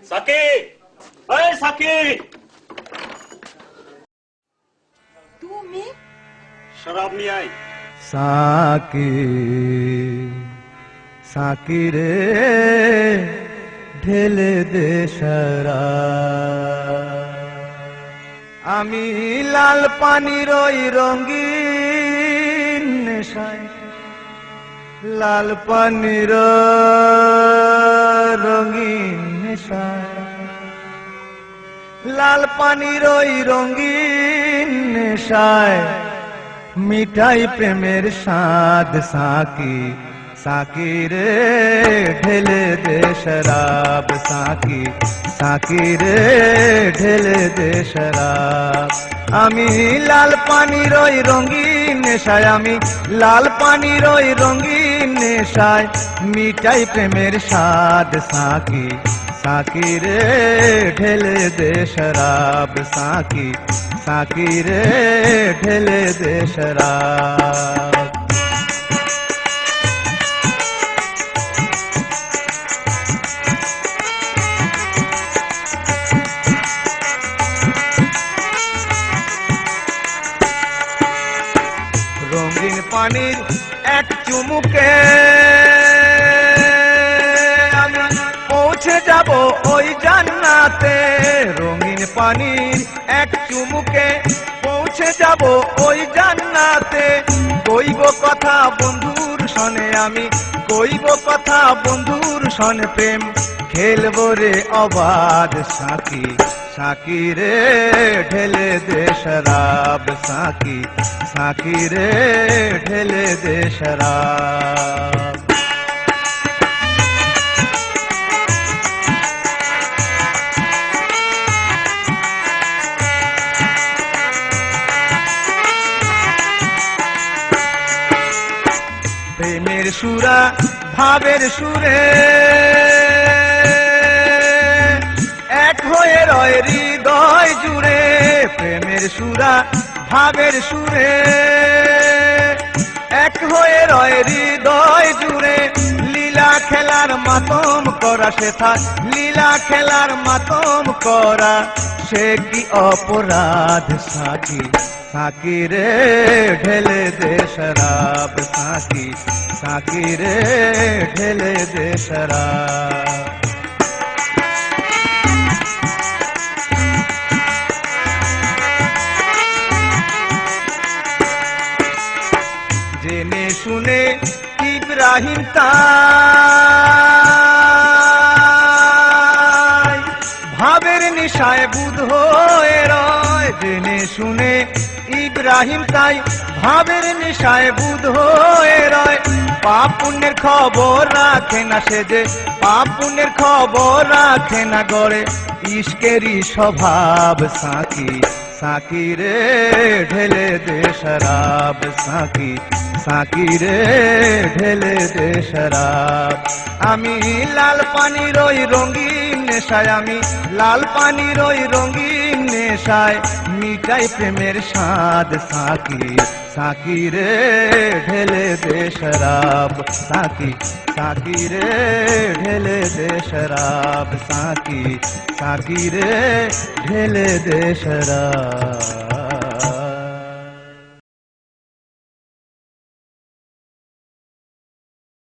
Psaki, এই Psaki, তুমি শরাব নিয়ে আয়। সাকি সাকি রে ঢেলে দে শরাব। আমি লাল পানির ওই রঙিন নেশায়, লাল পানির রঙিন নেশায়, লাল পানির ওই রঙিন নেশায় মিঠাই প্রেমের স্বাদ। সাকি সাকি রে ঢেলে দে শরাব। সাকি সাকি রে ঢেলে দে শরাব। আমি লাল পানির ওই রঙিন নেশায়, আমি লাল পানির ওই রঙিন নেশায় মিঠাই প্রেমের স্বাদ। সাকি সাকি রে ঢেলে দে শরাব। সাকি সাকি রে ঢেলে দে শরাব। রঙিন পানির এক চুমুকে আমি পৌঁছে যাব ওই জান্নাতে। রঙিন পানির এক চুমুকে পৌঁছে যাব ওই জান্নাতে। কইব কথা বন্ধুর সনে, আমি কইব কথা বন্ধুর সনে, প্রেম খেলবো রে অবাধ। সাকি সাকি রে ঢেলে দে শরাব। সাকি সাকি রে ঢেলে দে শরাব। প্রেমের সুরা ভাবের সুরে এক হয়ে রয় হৃদয় জুড়ে। প্রেমের সুরা ভাবের সুরে এক হয়ে রয় হৃদয় জুড়ে। লীলা খেলার মাতম করা সেথায়, লীলা খেলার মাতম করা সে কি অপরাধ। সাকি সাকি রে ঢেলে দে শরাব। সাকি সাকি রে ঢেলে দে শরাব। জেনে শুনে ইব্রাহিম তাই ভাবের নিশায় বুধ হয়ে রয়। জেনে শুনে ইব্রাহিম তাই ভাবের নিশায় বুধ হয়ে রয়। পাপ পুণ্যের খবর রাখে না সে, যে পাপ পুণ্যের খবর রাখে না গড়ে ইশকেরই স্বভাব। সাকি সাকি রে ঢেলে দে শরাব। সাকি সাকি রে ঢেলে দে শরাব। আমি লাল পানির ওই রঙিন নেশায়, আমি লাল পানির ওই রঙিন নেশায় মিঠাই প্রেমের স্বাদ। সাকি সাকি রে ঢেলে দে শরাব। সাকি সাকি রে ঢেলে দে শরাব। সাকি সাকি রে ঢেলে দে শরাব।